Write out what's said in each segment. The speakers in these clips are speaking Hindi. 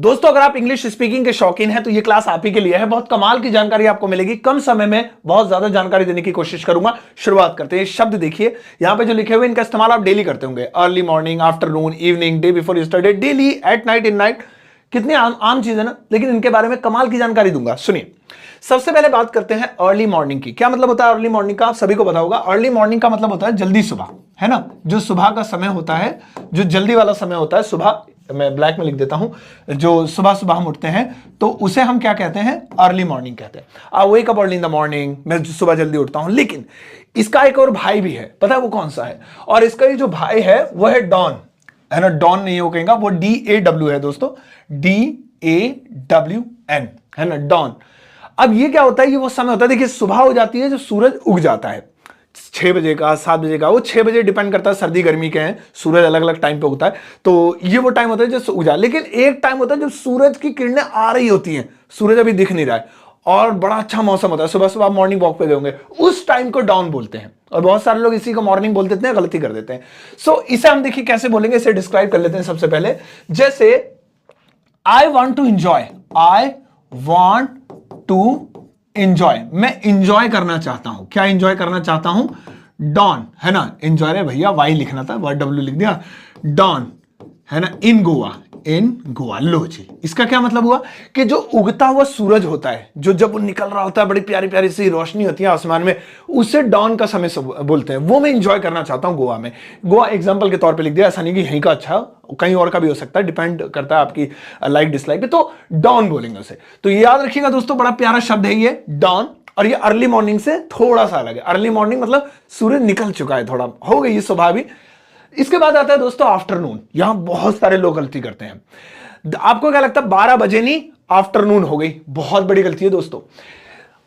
दोस्तों अगर आप इंग्लिश स्पीकिंग के शौकीन हैं तो ये क्लास आप ही के लिए है। बहुत कमाल की जानकारी आपको मिलेगी, कम समय में बहुत ज्यादा जानकारी देने की कोशिश करूंगा। शुरुआत करते हैं। शब्द देखिए यहां पे जो लिखे हुए, इनका इस्तेमाल आप डेली करते होंगे। Early morning, afternoon, evening, day before yesterday, daily, at night, in night. कितनी आम चीज है ना, लेकिन इनके बारे में कमाल की जानकारी दूंगा। सुनिए, सबसे पहले बात करते हैं अर्ली मॉर्निंग की। क्या मतलब होता है अर्ली मॉर्निंग का? आप सभी को पता होगा। अर्ली मॉर्निंग का मतलब होता है जल्दी सुबह, है ना। जो सुबह का समय होता है, जो जल्दी वाला समय होता है, सुबह, मैं ब्लैक में लिख देता हूं, जो सुबह सुबह हम उठते हैं तो उसे हम क्या कहते हैं? अर्ली मॉर्निंग कहते हैं। I wake up early in the morning, मैं सुबह जल्दी उठता हूं। लेकिन इसका एक और भाई भी है, पता है वो कौन सा है? और इसका ये जो भाई है वो है डॉन, है ना। डॉन नहीं हो कहेगा, वो DAW है दोस्तों, DAWN, है ना, डॉन। अब ये क्या होता है? ये वो समय होता है, देखिए सुबह हो जाती है, जो सूरज उग जाता है 6 बजे का, 7 बजे का। वो 6 बजे डिपेंड करता है, सर्दी गर्मी के हैं, सूरज अलग अलग टाइम पे उगता है। तो ये वो टाइम होता है जब उग जाए। लेकिन एक टाइम होता है जब सूरज की किरणें आ रही होती हैं, सूरज अभी दिख नहीं रहा है और बड़ा अच्छा मौसम होता है, सुबह सुबह आप मॉर्निंग वॉक पे गए होंगे, उस टाइम को डाउन बोलते हैं। और बहुत सारे लोग इसी को मॉर्निंग बोल देते हैं, गलती कर देते हैं। सो इसे हम देखिए कैसे बोलेंगे, इसे डिस्क्राइब कर लेते हैं। सबसे पहले जैसे I want to enjoy, I want to enjoy, मैं इंजॉय करना चाहता हूं। क्या इंजॉय करना चाहता हूं? डॉन, है ना। इंजॉय रे भैया, वाई लिखना था, वर्ड W लिख दिया। डॉन, है ना, इन गोवा, इन गोवा। लो जी, इसका क्या मतलब हुआ कि जो उगता हुआ सूरज होता है, जो जब वो निकल रहा होता है, बड़ी प्यारी प्यारी सी रोशनी होती है आसमान में, उसे डॉन का समय बोलते हैं। वो मैं इंजॉय करना चाहता हूं गोवा में। गोवा एग्जांपल के तौर पे लिख दिया, ऐसा नहीं कि यहीं का अच्छा, कहीं और का भी हो सकता है, डिपेंड करता है आपकी लाइक डिसलाइक पे। तो डॉन बोलेंगे उसे। तो याद रखिएगा दोस्तों, बड़ा प्यारा शब्द है ये डॉन। और ये अर्ली मॉर्निंग से थोड़ा सा अलग है। अर्ली मॉर्निंग मतलब सूरज निकल चुका है, थोड़ा हो गई ये सुबह भी। इसके बाद आता है दोस्तों आफ्टरनून। यहां बहुत सारे लोग गलती करते हैं। आपको क्या लगता है 12 बजे नहीं, आफ्टरनून हो गई? बहुत बड़ी गलती है दोस्तों।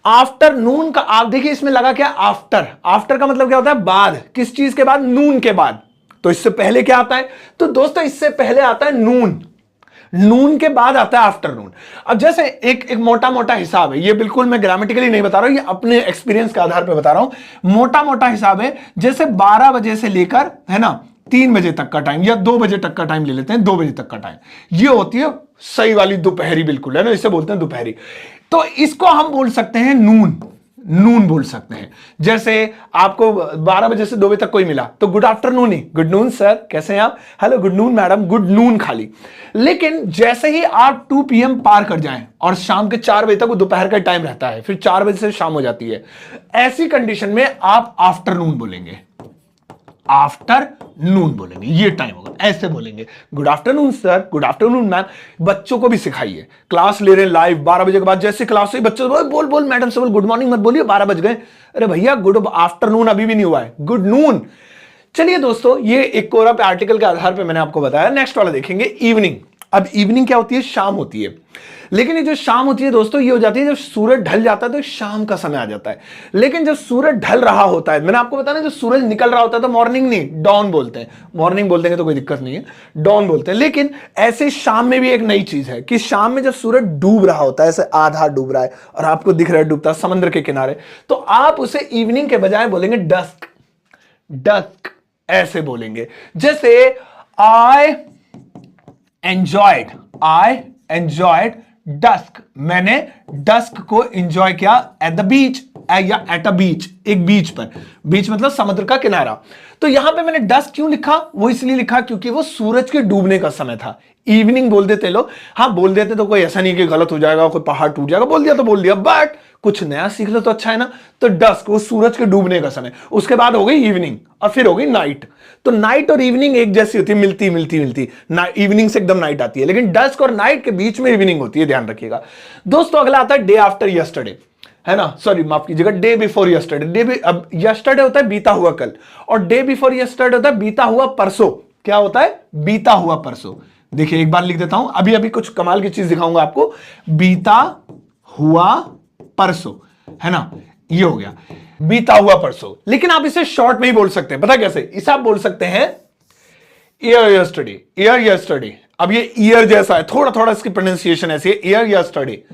आफ्टरनून का आप देखिए, इसमें लगा क्या? आफ्टर। आफ्टर का मतलब क्या होता है? बाद। किस चीज के बाद? नून के बाद। तो इससे पहले क्या आता है? तो दोस्तों इससे पहले आता है नून, नून के बाद आता है आफ्टरनून। अब जैसे एक मोटा मोटा हिसाब है, ये बिल्कुल मैं ग्रामेटिकली नहीं बता रहा हूं, ये अपने एक्सपीरियंस के आधार पर बता रहा हूं। मोटा मोटा हिसाब है, जैसे 12 बजे से लेकर, है ना, 3 बजे तक का टाइम, या 2 बजे तक का टाइम ले लेते हैं, 2 बजे तक का टाइम, ये होती है सही वाली दोपहरी, बिल्कुल, है ना, इसे बोलते हैं दोपहरी। तो इसको हम बोल सकते हैं नून, नून बोल सकते हैं। जैसे आपको 12 बजे से 2 बजे तक कोई मिला तो गुड आफ्टरनून ही, गुड नून सर, कैसे हैं आप, hello, good noon madam, good noon खाली। लेकिन जैसे ही आप 2 PM पार कर जाएं और शाम के 4 बजे तक, वो दोपहर का टाइम रहता है, फिर 4 बजे से शाम हो जाती है, ऐसी कंडीशन में आप आफ्टरनून बोलेंगे, आफ्टरनून बोलेंगे, ये टाइम होगा, ऐसे बोलेंगे। Good afternoon sir, good afternoon ma'am. बच्चों को भी सिखाइए, क्लास ले रहे हैं लाइव, 12 बजे के बाद जैसे क्लास हुई, बच्चों बोल बोल बोल मैडम से बोल गुड मॉर्निंग मत बोलिए, 12 बज गए। अरे भैया गुड आफ्टरनून अभी भी नहीं हुआ है, गुड नून। चलिए दोस्तों, ये एक कोरा पे आर्टिकल के आधार पे मैंने आपको बताया। नेक्स्ट वाला देखेंगे, इवनिंग। अब इवनिंग क्या होती है? शाम होती है। लेकिन ये जो शाम होती है दोस्तों, ये हो जाती है जब सूरज ढल जाता है, तो शाम का समय आ जाता है। लेकिन जब सूरज ढल रहा होता है, मैंने आपको बताया ना, जब सूरज निकल रहा होता है तो मॉर्निंग नहीं, डॉन बोलते हैं। मॉर्निंग बोल देंगे तो कोई दिक्कत नहीं है, डॉन बोलते हैं। लेकिन ऐसे शाम में भी एक नई चीज है कि शाम में जब सूरज डूब रहा होता है, ऐसे आधा डूब रहा है और आपको दिख रहा है डूबता समुद्र के किनारे, तो आप उसे इवनिंग के बजाय बोलेंगे डस्क, डस्क ऐसे बोलेंगे। जैसे आई एंजॉयड डस्क, मैंने डस्क को एंजॉय किया एट द बीच, या एट अ बीच, एक बीच पर। बीच मतलब समुद्र का किनारा। तो यहां पे मैंने डस्क क्यों लिखा? वो इसलिए लिखा क्योंकि वो सूरज के डूबने का समय था। इवनिंग बोल देते लोग, हाँ बोल देते तो कोई ऐसा नहीं कि गलत हो जाएगा, कोई पहाड़ टूट जाएगा, बोल दिया तो बोल दिया, बट कुछ नया सीख लो तो अच्छा है ना। तो डस्क, वो सूरज के डूबने का समय, उसके बाद हो गई इवनिंग और फिर हो गई नाइट। तो नाइट और इवनिंग एक जैसी होती है, मिलती मिलती मिलती। इवनिंग से एकदम नाइट आती है, लेकिन डस्क और नाइट के बीच में इवनिंग होती है, ध्यान रखिएगा दोस्तों। अगला आता है डे आफ्टर यस्टरडे, है ना, सॉरी माफ कीजिएगा, डे बिफोर यस्टरडे। अब यस्टरडे होता है बीता हुआ कल, और डे बिफोर यस्टरडे होता है बीता हुआ परसों। क्या होता है? बीता हुआ परसों। देखिए एक बार लिख देता हूं, अभी अभी कुछ कमाल की चीज दिखाऊंगा आपको। बीता हुआ परसों, है ना, ये हो गया बीता हुआ परसों। लेकिन आप इसे शॉर्ट में ही बोल सकते हैं, पता कैसे? इसे आप बोल सकते हैं ईयर यस्टरडे, ईयर यस्टरडे। अब ये ईयर जैसा है, थोड़ा थोड़ा इसकी प्रोनाउंसिएशन ऐसी है, ईयर यस्टरडे।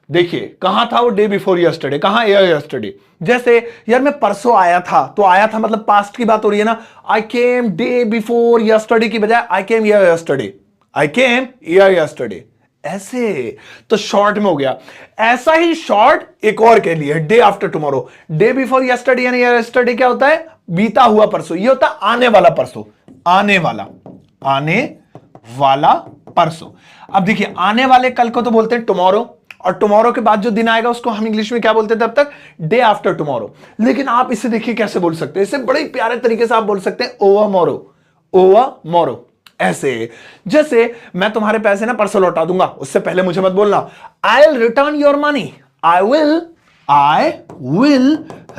देखिए कहां था वो? Day before yesterday. कहां? Year yesterday. जैसे यार मैं परसों आया था, तो आया था मतलब पास्ट की बात हो रही है ना। आई केम डे बिफोर यस्टरडे की बजाय आई केम ईयर यस्टरडे, आई केम ईयर यस्टरडे, ऐसे, तो शॉर्ट में हो गया। ऐसा ही शॉर्ट एक और के लिए day after tomorrow, day before yesterday, यानी यस्टरडे क्या होता है, बीता हुआ परसों, ये होता है आने वाला परसों, आने वाला परसों। अब देखिए आने वाले कल को तो बोलते हैं टुमारो, और टुमारो के बाद जो दिन आएगा उसको हम इंग्लिश में क्या बोलते थे तब तक, डे आफ्टर टुमारो। लेकिन आप इसे देखिए कैसे बोल सकते हैं, इसे बड़े प्यारे तरीके से आप बोल सकते हैं ओवर मोरो, ऐसे जैसे मैं तुम्हारे पैसे ना परसों लौटा दूंगा, उससे पहले मुझे मत बोलना I will return your money, I will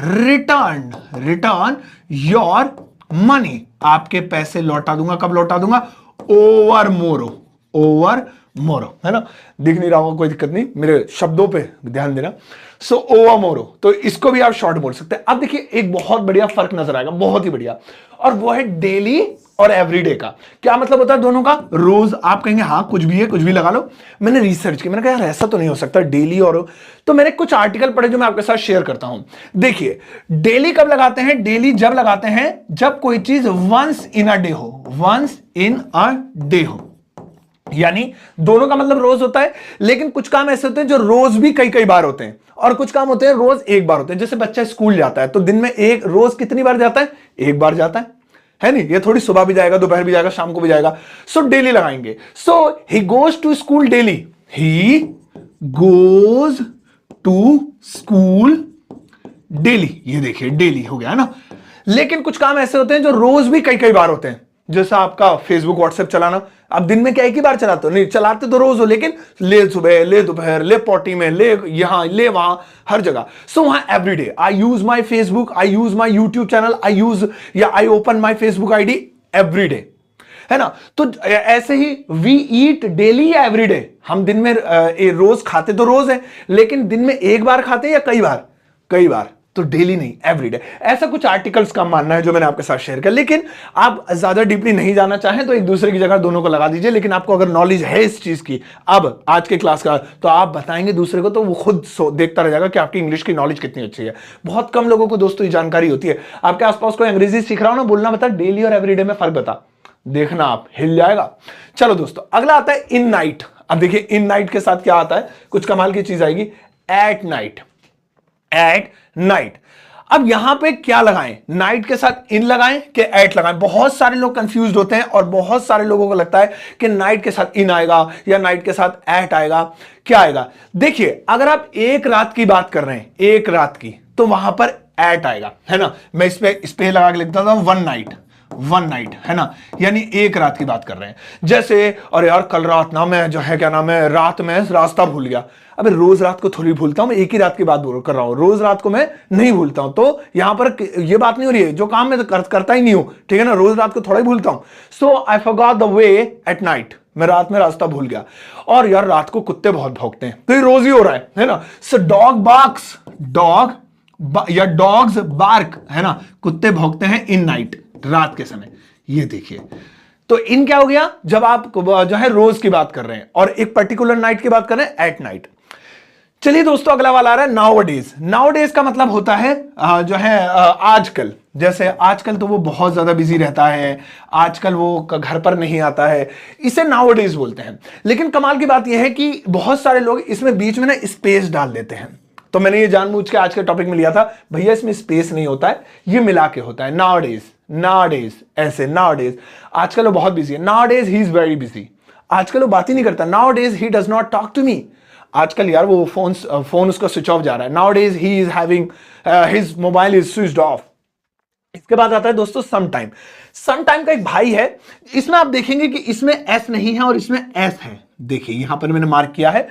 return your money, आपके पैसे लौटा दूंगा। कब लौटा दूंगा, ओवर मोरो, है ना, दिख नहीं रहा होगा कोई दिक्कत नहीं, मेरे शब्दों पे ध्यान देना। सो ओवर मोरो, तो इसको भी आप शॉर्ट बोल सकते हैं। अब देखिए एक बहुत बढ़िया फर्क नजर आएगा, बहुत ही बढ़िया, और वो है डेली और एवरीडे का। क्या मतलब होता है दोनों का, रोज आप कहेंगे हाँ कुछ भी है, कुछ भी लगा लो। मैंने रिसर्च की, मैंने कहा यार ऐसा तो नहीं हो सकता डेली और, तो मैंने कुछ आर्टिकल पढ़े जो मैं आपके साथ शेयर करता हूं। देखिए डेली कब लगाते हैं, डेली जब लगाते हैं जब कोई चीज वंस इन अ डे हो, यानी दोनों का मतलब रोज होता है, लेकिन कुछ काम ऐसे होते हैं जो रोज भी कई बार होते हैं, और कुछ काम होते हैं रोज एक बार होते हैं। जैसे बच्चा स्कूल जाता है तो दिन में एक, रोज कितनी बार जाता है, एक बार जाता है नहीं, ये थोड़ी सुबह भी जाएगा, दोपहर भी जाएगा, शाम को भी जाएगा। सो डेली लगाएंगे। So he goes to school daily, he goes to school daily, ये देखिए डेली हो गया है ना। लेकिन कुछ काम ऐसे होते हैं जो रोज भी कई बार होते हैं, जैसा आपका फेसबुक व्हाट्सएप चलाना। अब दिन में क्या एक ही बार चलाते हो, नहीं चलाते तो रोज हो, लेकिन ले सुबह, ले दोपहर, ले पॉटी में, ले यहां, ले वहां, हर जगह। सो वहां everyday I use my Facebook, I use my YouTube channel, I open my Facebook ID everyday, है ना। तो ऐसे ही वी ईट डेली या एवरीडे, हम दिन में रोज खाते तो रोज है, लेकिन दिन में एक बार खाते या कई बार, तो डेली नहीं एवरीडे। ऐसा कुछ आर्टिकल्स का मानना है जो मैंने आपके साथ शेयर किया। लेकिन आप ज्यादा डीपली नहीं जाना चाहें तो एक दूसरे की जगह दोनों को लगा दीजिए, लेकिन आपको अगर नॉलेज है इस चीज की अब आज के क्लास का, तो आप बताएंगे दूसरे को, तो वो खुद देखता रह जाएगा कि आपकी इंग्लिश की नॉलेज कितनी अच्छी है। बहुत कम लोगों को दोस्तों ये जानकारी होती है। आपके आसपास कोई अंग्रेजी सीख रहा हो ना, बोलना बता डेली और एवरीडे में फर्क बता, देखना आप हिल जाएगा। चलो दोस्तों अगला आता है इन नाइट। अब देखिए इन नाइट के साथ क्या आता है, कुछ कमाल की चीज आएगी, एट नाइट। अब यहां पे क्या लगाएं, नाइट के साथ इन लगाएं कि एट लगाएं। बहुत सारे लोग कंफ्यूज होते हैं और बहुत सारे लोगों को लगता है कि नाइट के साथ इन आएगा या नाइट के साथ एट आएगा। क्या आएगा, देखिए अगर आप एक रात की बात कर रहे हैं, एक रात की, तो वहां पर एट आएगा, है ना। मैं इस पे लगा के लिखता था वन नाइट, है ना, यानी एक रात की बात कर रहे हैं। जैसे अरे यार कल रात ना मैं जो है क्या नाम है, रात में रास्ता भूल गया। अबे रोज रात को थोड़ी भूलता हूं मैं, एक ही रात की बात कर रहा हूं, रोज रात को मैं नहीं भूलता हूं। तो यहां पर ये बात नहीं हो रही है, जो काम मैं करता ही नहीं हूं, ठीक है ना, रोज रात को थोड़ा ही भूलता हूं। So I forgot the way at night, मैं रात में रास्ता भूल गया। और यार रात को कुत्ते बहुत भौंकते हैं, तो ये रोज ही हो रहा है ना। सो डॉग बार्क्स, या डॉग्स बार्क, है ना, कुत्ते भौंकते हैं इन नाइट, रात के समय। ये देखिए, तो इन क्या हो गया, जब आप जो है रोज की बात कर रहे हैं और एक पर्टिकुलर नाइट की बात कर रहे हैं, एट नाइट। चलिए दोस्तों अगला वाला आ रहा है नाउअडेज। नाउअडेज का मतलब होता है जो है आजकल। जैसे आजकल तो वो बहुत ज्यादा बिजी रहता है, आजकल वो घर पर नहीं आता है, इसे नाउअडेज बोलते हैं। लेकिन कमाल की बात यह है कि बहुत सारे लोग इसमें बीच में ना स्पेस डाल देते हैं। तो मैंने ये जानबूझ के आज के टॉपिक में लिया था, भैया इसमें स्पेस नहीं होता है, ये मिला के होता है। नाउअडेज ऐसे, नाउअडेज आजकल वो बहुत बिजी है, nowadays he is very busy, आजकल वो बात ही नहीं करता, nowadays he does not talk to me. आजकल यार वो फोन उसका स्विच ऑफ जा रहा है, nowadays he is having his mobile is switched off. इसके बाद आता है दोस्तों सम टाइम का एक भाई है, इसमें आप देखेंगे कि इसमें एस नहीं है और इसमें एस है। देखिए यहां पर मैंने मार्क किया है,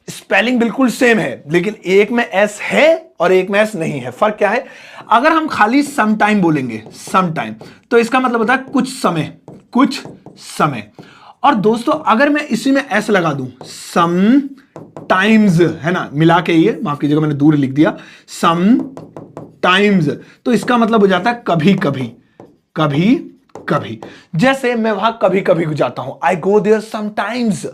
स्पेलिंग बिल्कुल सेम है, लेकिन एक में एस है और एक में एस नहीं है। फर्क क्या है, अगर हम खाली सम टाइम बोलेंगे, सम टाइम, तो इसका मतलब होता है कुछ समय। और दोस्तों अगर मैं इसी में एस लगा दूं, सम टाइम्स, है ना, मिला के ये, माफ कीजिएगा मैंने दूर लिख दिया, सम टाइम्स, तो इसका मतलब हो जाता है कभी कभी। जैसे मैं वहां कभी कभी जाता हूं, आई गो देयर समटाइम्स,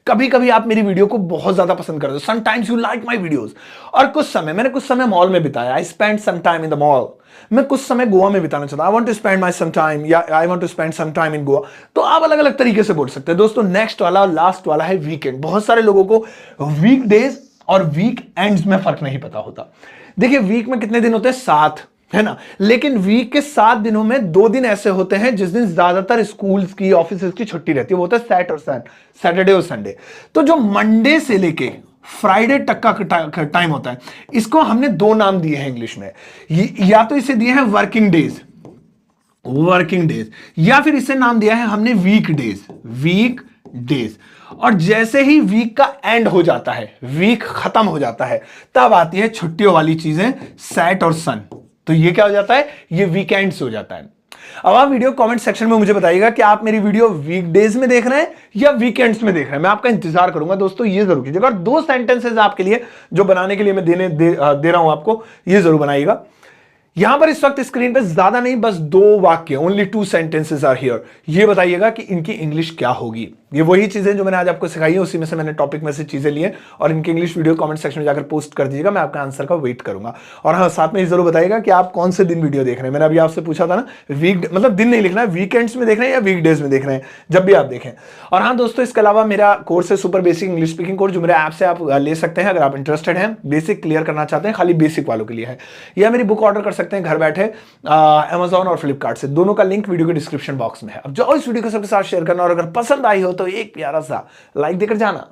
कभी कभी आप मेरी वीडियो को बहुत ज्यादा पसंद करते हो, sometimes you like my videos. और मैंने कुछ समय मॉल में बिताया, I spend some time in the mall. मैं कुछ समय गोवा में बिताना चाहता हूं, I want to spend my some time, या I want to spend some time in Goa. तो आप अलग अलग तरीके से बोल सकते हैं दोस्तों। नेक्स्ट वाला और लास्ट वाला है वीकेंड। बहुत सारे लोगों को वीक डेज और वीक एंड्स में फर्क नहीं पता होता। देखिए वीक में कितने दिन होते हैं? 7, है ना। लेकिन वीक के 7 दिनों में 2 दिन ऐसे होते हैं जिस दिन ज्यादातर स्कूल्स की, ऑफिस की छुट्टी रहती है, वो होता है सैटरडे और संडे। तो जो मंडे से लेके फ्राइडे तक का टाइम होता है, इसको हमने 2 नाम दिए हैं इंग्लिश में। या तो इसे दिए हैं वर्किंग डेज, या फिर इसे नाम दिया है हमने वीक डेज। और जैसे ही वीक का एंड हो जाता है, वीक खत्म हो जाता है, तब आती है छुट्टियों वाली चीजें, सैट और सन। तो ये क्या हो जाता है? ये वीकेंड्स हो जाता है। अब आप वीडियो कमेंट सेक्शन में मुझे बताइएगा कि आप मेरी वीडियो वीकडेज में देख रहे हैं या वीकेंड्स में देख रहे हैं। मैं आपका इंतजार करूंगा दोस्तों, ये जरूर कीजिएगा। और 2 सेंटेंसेस आपके लिए जो बनाने के लिए मैं दे रहा हूं आपको, ये जरूर बनाइएगा। यहां पर इस वक्त स्क्रीन पे ज्यादा नहीं, बस 2 वाक्य, ओनली 2 सेंटेंसेस आर हियर। ये बताइएगा कि इनकी इंग्लिश क्या होगी। ये वही चीजें जो मैंने आज आपको सिखाई है, उसी में से मैंने टॉपिक में से चीजें ली हैं, और इनकी इंग्लिश वीडियो कमेंट सेक्शन में जाकर पोस्ट कर दीजिएगा। मैं आपका आंसर का वेट करूंगा। और हाँ, साथ में ये जरूर बताइएगा कि आप कौन से दिन वीडियो देख रहे हैं। मैंने अभी आपसे पूछा था ना, मतलब दिन नहीं लिखना है, वीकेंड्स में देख रहे हैं या वीकडेज में देख रहे हैं, जब भी आप देखें। और हाँ दोस्तों, इसके अलावा मेरा कोर्स है super basic English speaking course, जो मेरे ऐप से आप ले सकते हैं अगर आप इंटरेस्टेड हैं, बेसिक क्लियर करना चाहते हैं, खाली बेसिक वालों के लिए है। या मेरी बुक ऑर्डर कर सकते हैं घर बैठे Amazon और फ्लिपकार्ट से। दोनों का लिंक वीडियो के डिस्क्रिप्शन बॉक्स में है। अब जाओ इस वीडियो को सबके साथ शेयर करना, और अगर पसंद आई हो तो एक प्यारा सा लाइक देकर जाना।